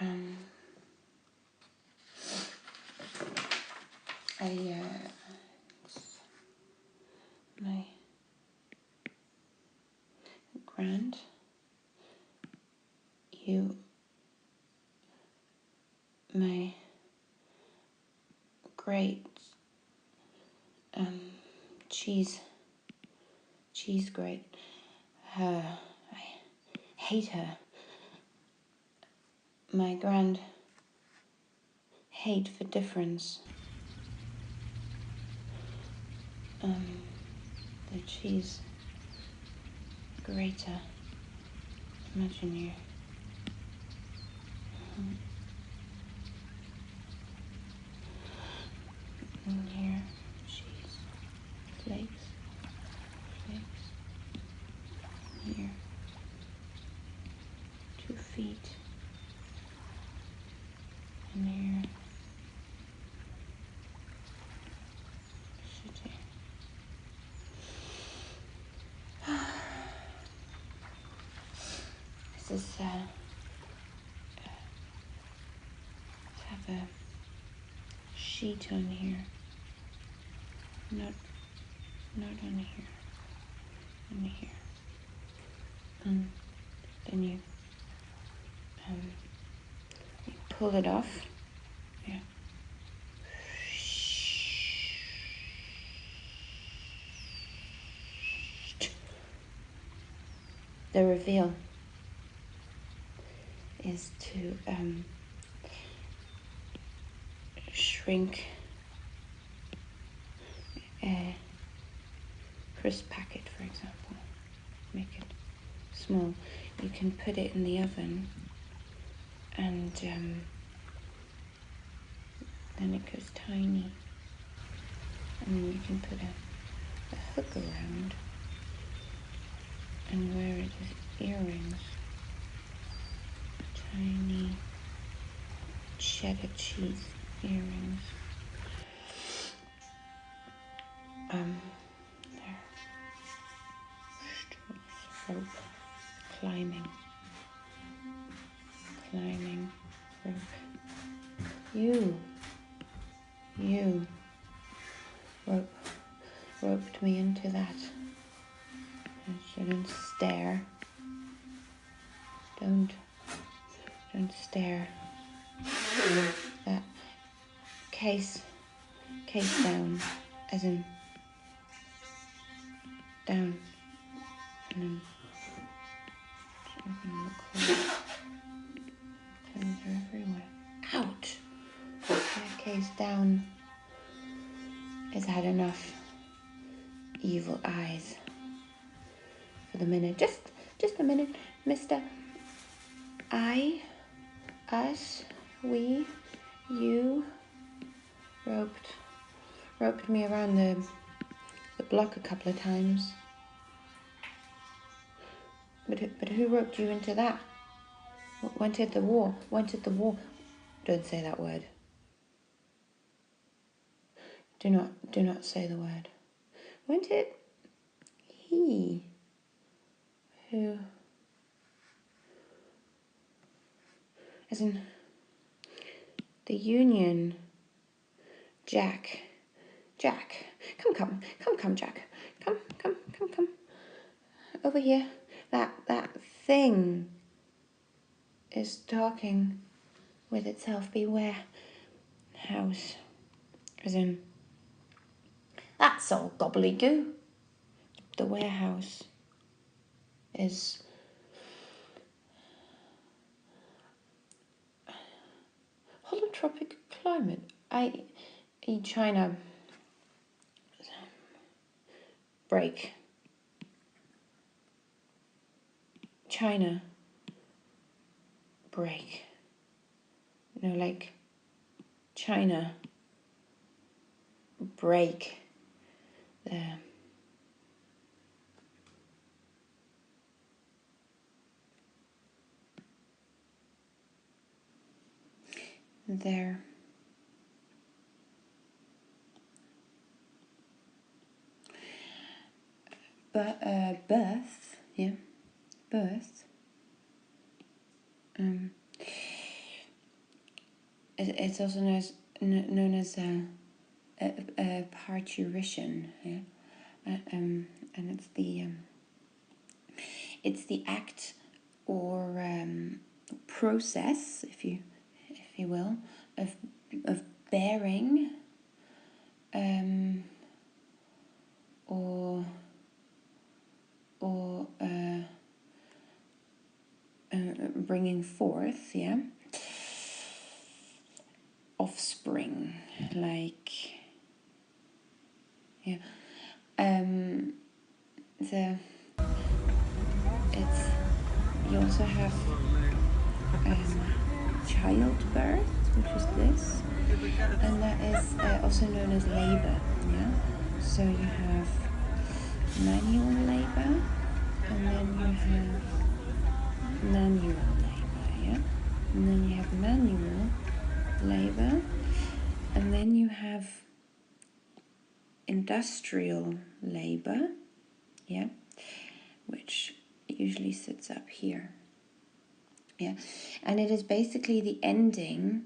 Um, my grand, you, my great, cheese great, I hate her, my grand hate for difference, the cheese grater, imagine you. And here, cheese, flakes, here, 2 feet, and here, city. This is, have a sheet on here, not on here, on here, and then you pull it off, yeah. The reveal is to shrink a crisp packet, for example, make it small. You can put it in the oven and then it goes tiny, and then you can put a hook around and wear it as earrings. Tiny cheddar cheese earrings. There. Rope. Climbing. Rope. You roped me into that. I shouldn't stare. Don't stare. That case down, as in down, and then open the clothes. Toes are everywhere. Ouch! That case down has had enough evil eyes for the minute. Just a minute, mister. I, us, we, you roped me around the block a couple of times. But who roped you into that? Went at the war. Don't say that word. Do not say the word. Went it he who, as in the Union Jack, come, Jack, come, over here. That thing is talking with itself. Beware, house, as in that's all gobbledygoo. The warehouse is holotropic climate. China break. China break. Like China break their birth, yeah, birth, it's also known as a parturition, yeah? And it's the act or process, if you will, of bearing or bringing forth, yeah, offspring, like, yeah, the it's you also have childbirth, which is this, and that is also known as labor, yeah. So you have manual labor, and then you have manual labor, yeah, and then you have manual labor, and then you have industrial labor, yeah, which usually sits up here, yeah, and it is basically the ending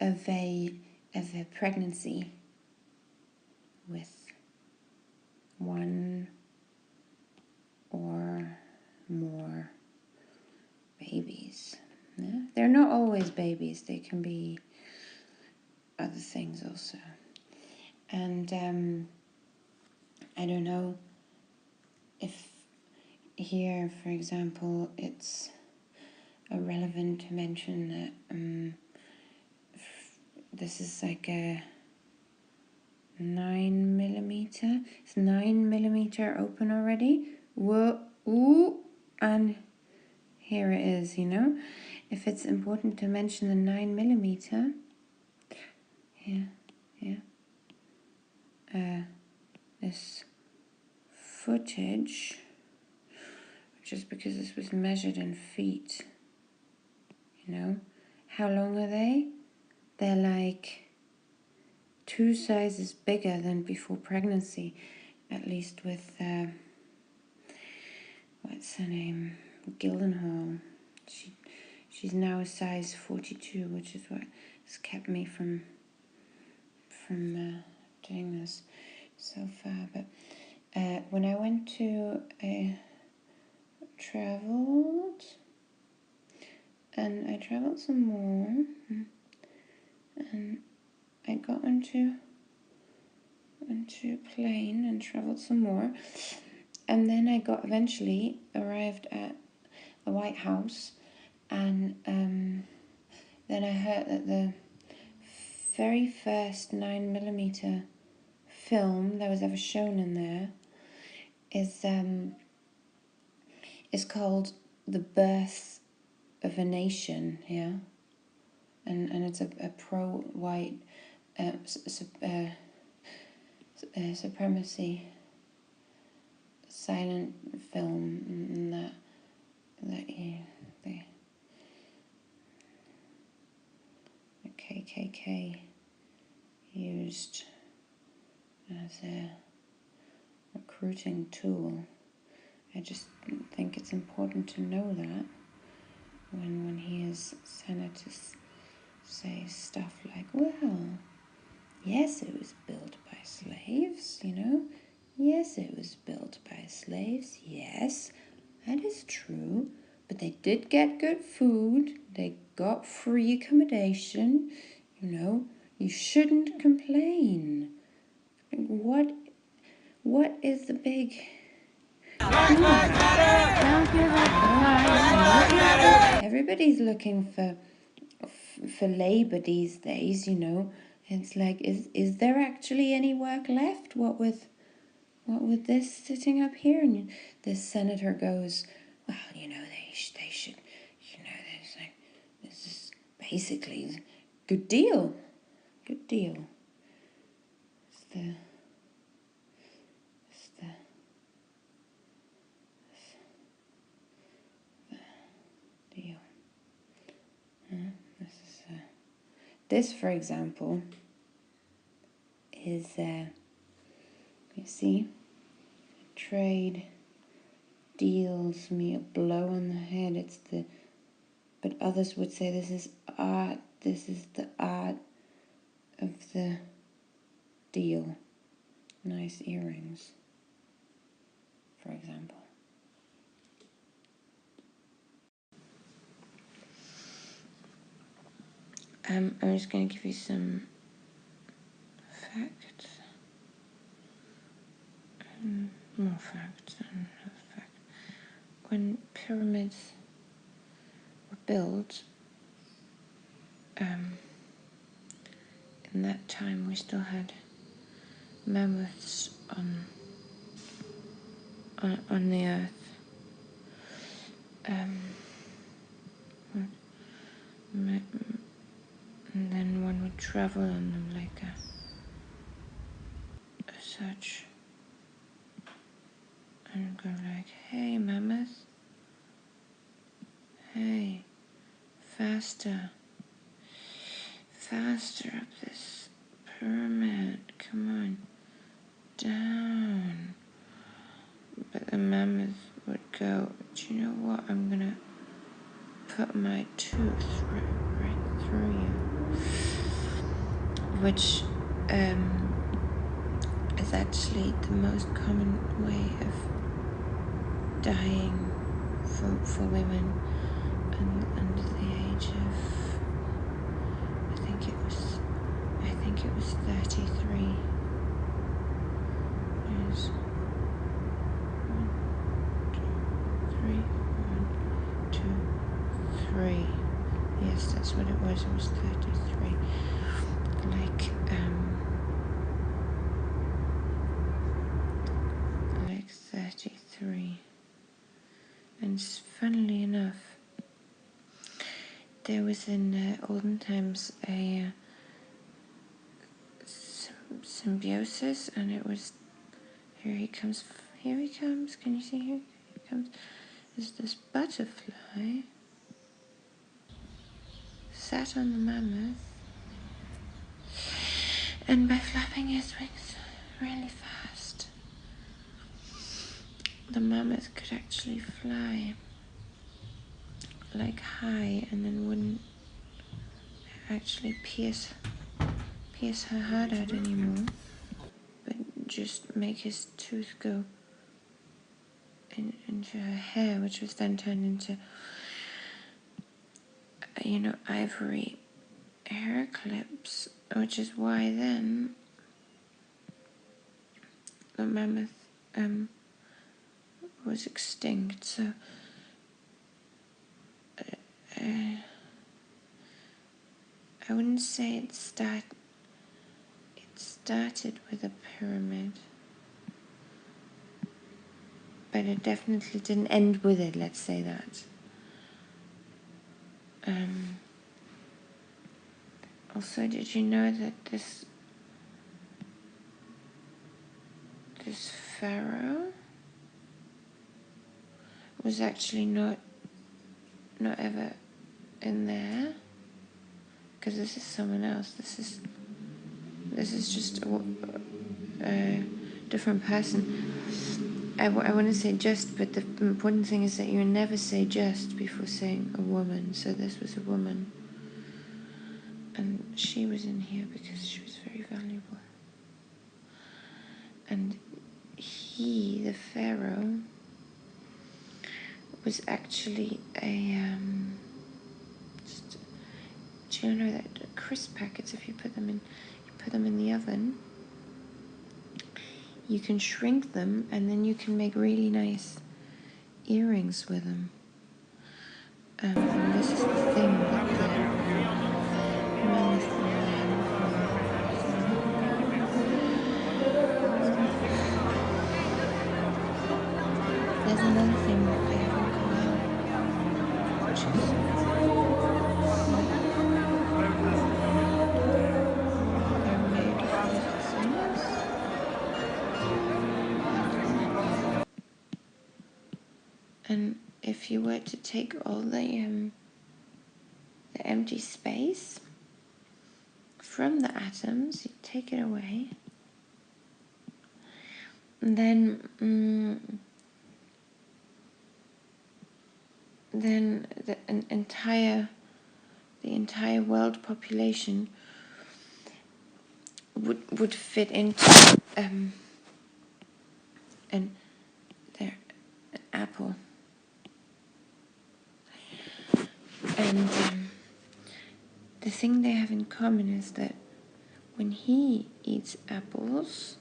of a pregnancy with one or more babies. Yeah? They're not always babies, they can be other things also. And I don't know if here, for example, it's relevant to mention that this is like a 9mm. It's 9mm open already. Whoa, ooh, and here it is, you know. If it's important to mention the 9mm, this footage, just because this was measured in feet, you know. How long are they? They're like 2 sizes bigger than before pregnancy, at least with, what's her name? Gyllenhaal. She's now a size 42, which is what has kept me from doing this so far. But when I went to traveled, and I traveled some more, and I got onto a plane and traveled some more, and then I eventually arrived at the White House, and then I heard that the very first 9mm film that was ever shown in there is called The Birth of a Nation, yeah, and it's a pro-white supremacy silent film that the KKK used as a recruiting tool. I just think it's important to know that when he is senators say stuff like, well, yes, it was built by slaves, you know. Yes, it was built by slaves. Yes, that is true. But they did get good food. They got free accommodation. You know, you shouldn't complain. What is the big... Everybody's looking for labor these days, you know. It's like, is there actually any work left? What with this sitting up here? And this senator goes, well, you know, they should, you know, there's like, this is basically good deal. It's the deal. This, for example, is you see, trade deals me a blow on the head. But others would say this is art this is the art of the deal. Nice earrings, for example. I'm just going to give you some facts. More facts than facts. When pyramids were built, in that time we still had mammoths on the earth. And then one would travel on them like such, and go like, "Hey, mammoth, hey, faster, faster up this pyramid, come on, down." But the mammoth would go, "Do you know what, I'm gonna put my tooth right through you," which is actually the most common way of dying for women under the age of, I think it was 33 years. 1, 2, 3. Yes, that's what it was. It was 33. Like 33. And funnily enough, there was in olden times a symbiosis, and it was, here he comes, can you see, here he comes, is this butterfly sat on the mammoth, and by flapping his wings really fast, the mammoth could actually fly like high, and then wouldn't actually pierce her heart out anymore, but just make his tooth go into her hair, which was then turned into, ivory hair clips, which is why then the mammoth was extinct. So I wouldn't say it started with a pyramid, but it definitely didn't end with it, let's say that. Also, did you know that this pharaoh was actually not ever in there? Because this is someone else. This is just a different person. I wouldn't say just, but the important thing is that you never say just before saying a woman. So this was a woman, and she was in here because she was very valuable. And he, the pharaoh, was actually a do you know that crisp packets, if you put them in the oven, you can shrink them, and then you can make really nice earrings with them. And this is the thing that the mammoth There's another thing that they have in common, which is they're made of little things. And if you were to take all the empty space from the atoms, you take it away, and then an entire the entire world population would fit into an apple. And the thing they have in common is that when he eats apples,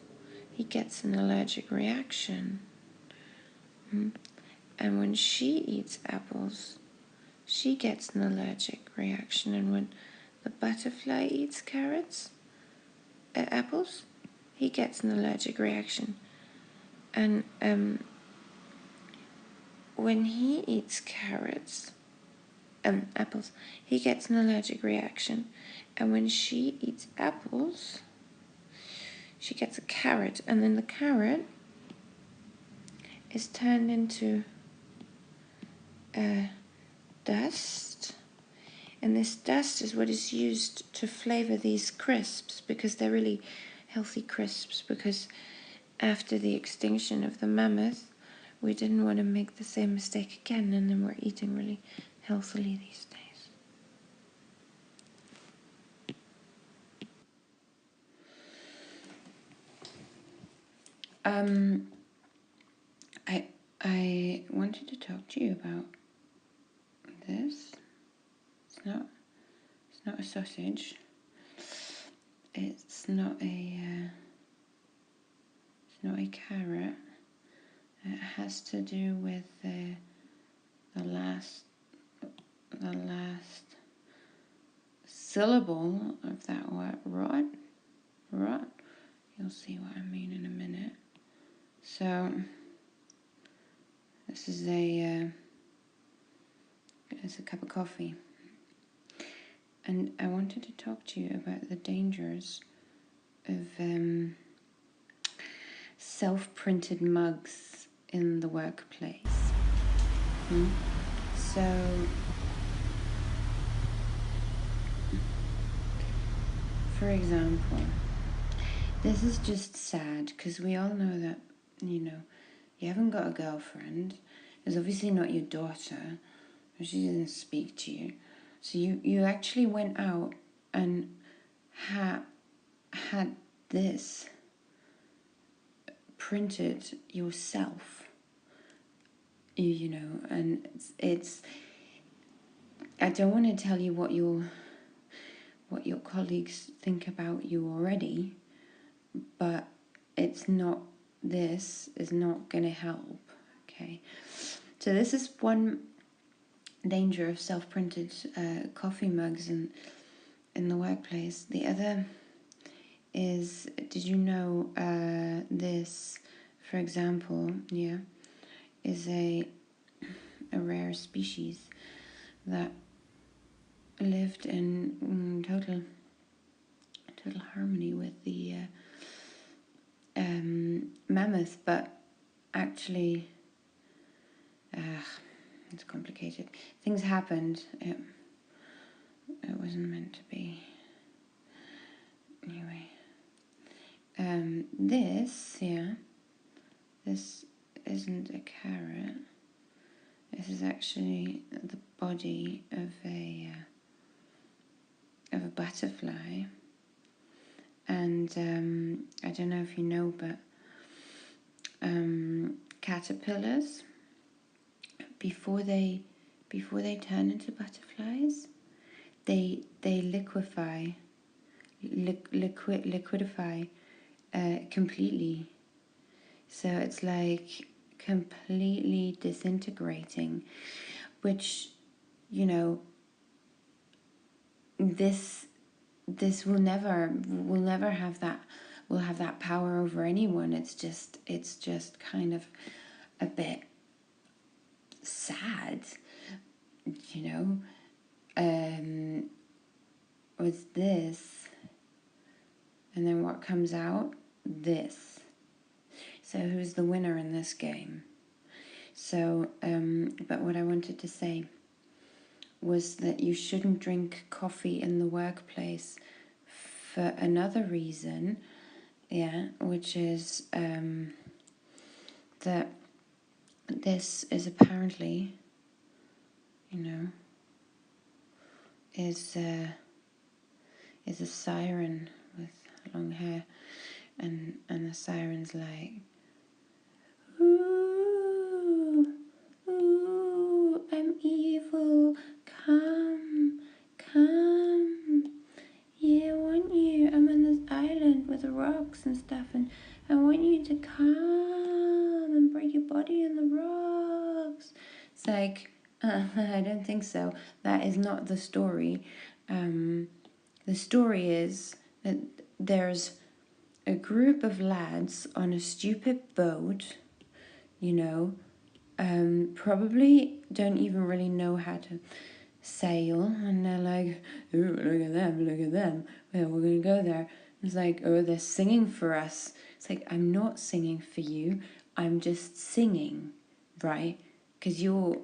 he gets an allergic reaction. And when she eats apples, she gets an allergic reaction. And when the butterfly eats apples, he gets an allergic reaction. And when he eats apples, he gets an allergic reaction. And when she eats apples, she gets a carrot. And then the carrot is turned into dust. And this dust is what is used to flavor these crisps, because they're really healthy crisps, because after the extinction of the mammoth, we didn't want to make the same mistake again, and then we're eating really healthily these days. I wanted to talk to you about this. It's not a sausage. It's not a carrot. It has to do with the last syllable of that word, rot. You'll see what I mean in a minute. So this is it's a cup of coffee, and I wanted to talk to you about the dangers of self-printed mugs in the workplace. So for example, this is just sad because we all know that, you haven't got a girlfriend. It's obviously not your daughter. She doesn't speak to you. So you actually went out and had this printed yourself. And it's I don't want to tell you what your colleagues think about you already, but this is not going to help, okay? So this is one danger of self-printed coffee mugs in the workplace. The other is, did you know this, for example, is a rare species that lived in total harmony with the mammoth, but actually it's complicated. Things happened. It wasn't meant to be. Anyway, this isn't a carrot. This is actually the body of a butterfly. And I don't know if you know, but caterpillars, before they turn into butterflies, they liquidify completely. So it's like completely disintegrating, which, this will never have that power over anyone. It's just kind of a bit sad, with this, and then what comes out? This. So who's the winner in this game? So, but what I wanted to say was that you shouldn't drink coffee in the workplace for another reason, which is that this is apparently, is a siren with long hair, and the siren's like, ooh, ooh, I'm evil, come, come, yeah, I want you, I'm on this island with the rocks and stuff, and I want you to come and break your body in the rocks. It's like, I don't think so. That is not the story. The story is that there's a group of lads on a stupid boat, you know, probably don't even really know how to sail, and they're like, ooh, look at them, well, we're gonna go there. It's like, oh, they're singing for us. It's like, I'm not singing for you, I'm just singing, right? Because your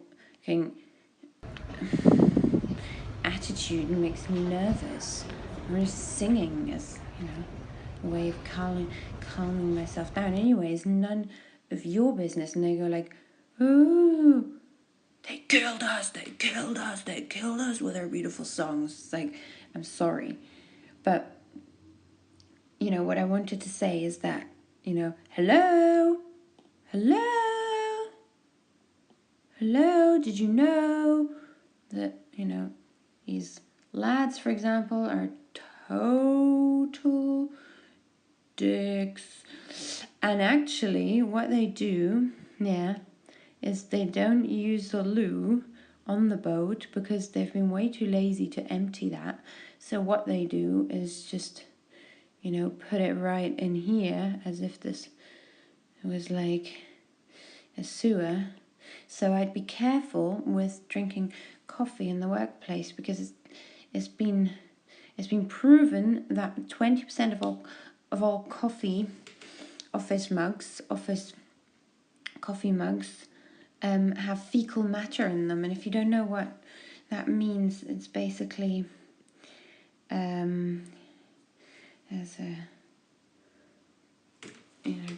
attitude makes me nervous. I'm just singing as, a way of calming myself down. Anyways, none of your business. And they go like, ooh, they killed us with our beautiful songs. It's like, I'm sorry. But, what I wanted to say is that, hello, did you know that, these lads, for example, are total dicks. And actually, what they do, is they don't use the loo on the boat because they've been way too lazy to empty that. So what they do is just, put it right in here as if this was like a sewer. So I'd be careful with drinking coffee in the workplace, because it's been proven that 20% of all office coffee mugs have fecal matter in them. And if you don't know what that means, it's basically as a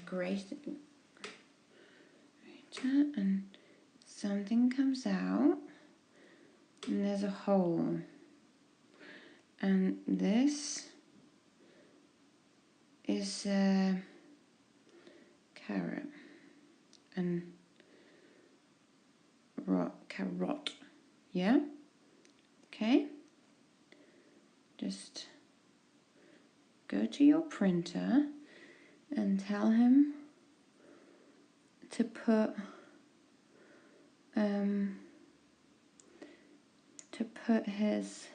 grate, and something comes out and there's a hole, and this is a carrot and carrot, yeah, okay, just go to your printer and tell him to put his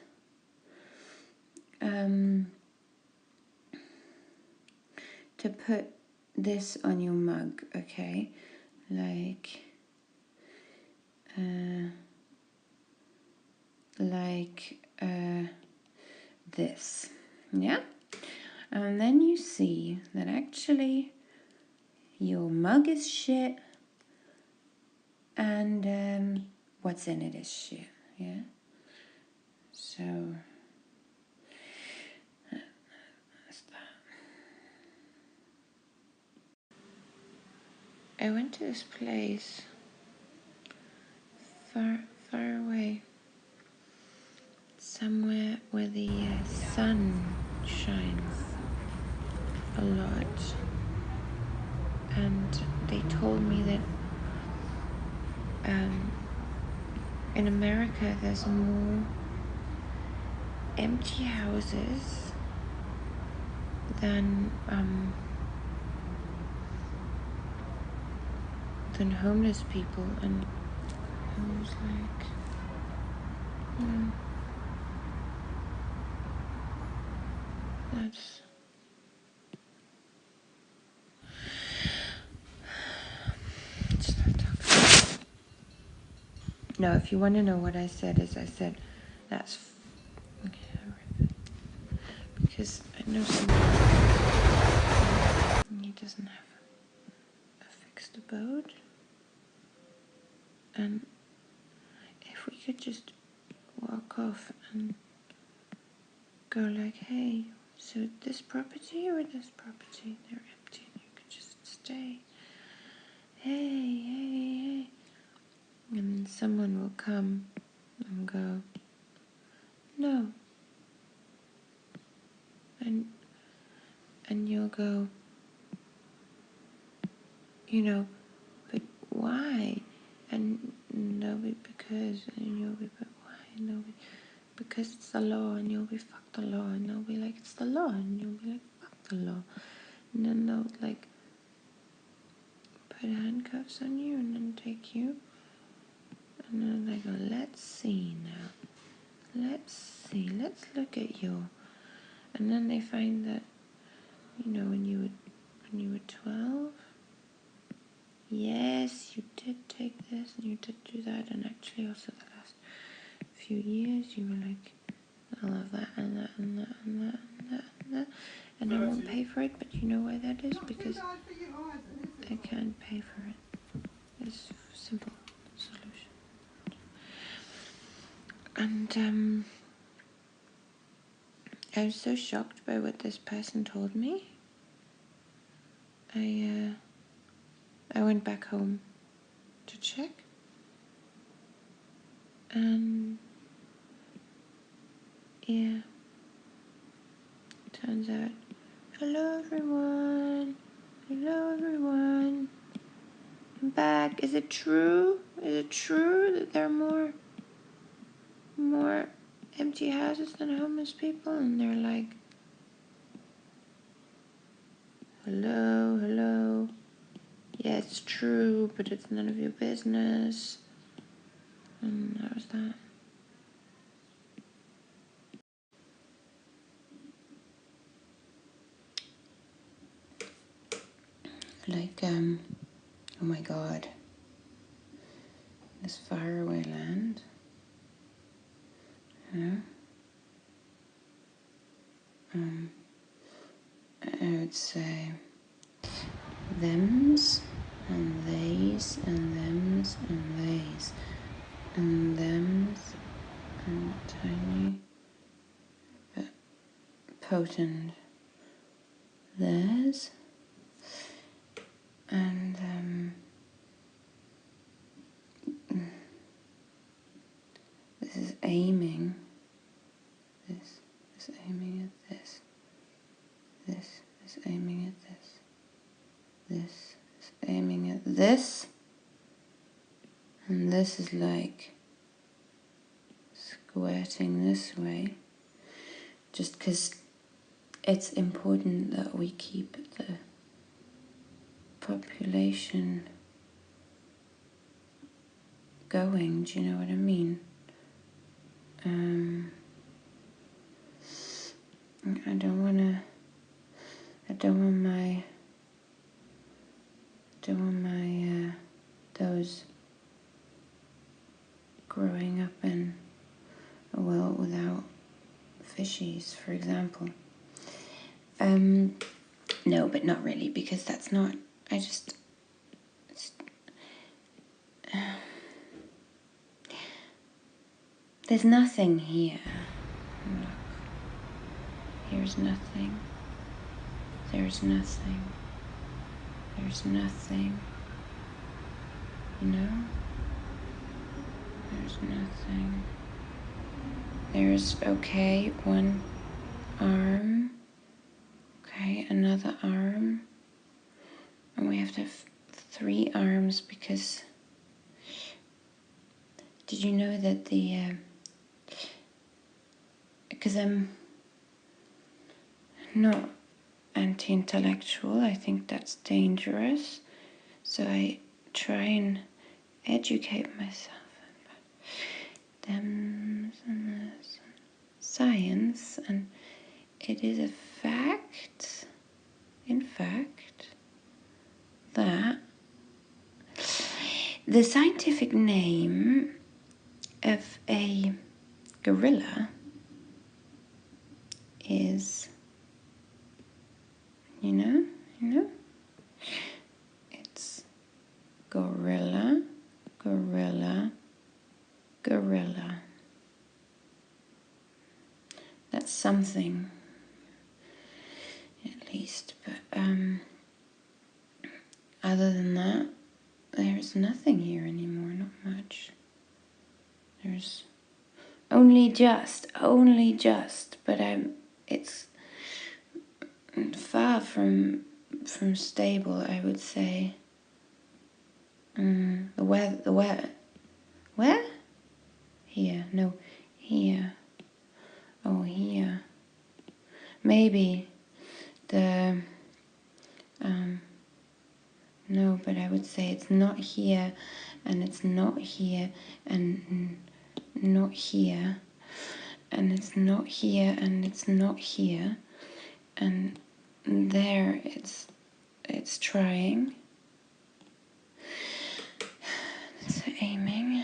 to put this on your mug, okay, like this, yeah, and then you see that actually your mug is shit, and what's in it is shit, yeah. So that's that. I went to this place far away, somewhere where the sun shines a lot, and they told me that in America there's more empty houses than homeless people. And I was like, that's no, if you want to know what I said, is I said that's okay, because I know someone, he doesn't have a fixed abode, and if we could just walk off and go like, hey, so this property or this property, they're empty and you could just stay, hey, and someone will come and go, no. And you'll go, you know, but why? And no, because, and you'll be, but why? No, because it's the law, and you'll be, fuck the law, and they'll be like, it's the law, and you'll be like, fuck the law. And then they'll like put handcuffs on you and then take you. And then they go, let's see now. Let's see, let's look at you. And then they find that, you know, when you were 12, yes, you did take this and you did do that, and actually also the last few years you were like, I love that and that and that and that and that and that, and I won't pay for it, but you know why that is? Because I can't pay for it. It's a simple solution. And I was so shocked by what this person told me. I went back home to check, and yeah, turns out, hello everyone, I'm back. Is it true? Is it true that there are more empty houses than homeless people? And they're like, hello, yeah, it's true, but it's none of your business. And that was that. Like, oh my God, this faraway land, you know? I would say thems and theys and thems and theys and thems and tiny but potent theirs, and this is aiming, this is aiming at this, this is aiming at this, this is aiming at this, and this is like squirting this way, just because it's important that we keep the population going. Do you know what I mean? I don't want my those growing up in a world without fishies, for example. No, but not really, because that's not. There's nothing here. Look, here's nothing. There's nothing. There's nothing. You know? There's nothing. There's, okay, one arm. Okay, another arm. And we have to have 3 arms because... Did you know that because I'm not anti-intellectual, I think that's dangerous. So I try and educate myself about them and this science, and it is a fact, in fact, that the scientific name of a gorilla is, you know, it's gorilla, gorilla, gorilla. That's something, at least, but other than that, there's nothing here anymore, not much. There's only just, but it's far from stable, I would say. The weather, where? Here, no, here. Oh, here. Maybe the, no, but I would say it's not here, and it's not here, and not here, and it's not here, and it's not here, and there it's trying. It's aiming.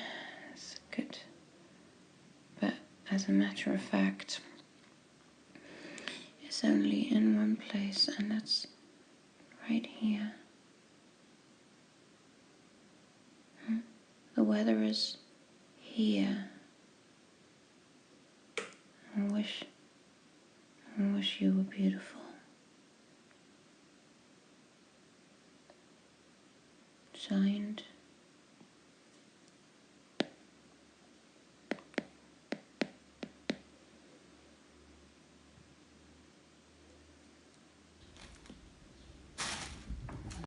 It's good. But as a matter of fact, it's only in one place, and that's right here. The weather is here. I wish you were beautiful. Signed,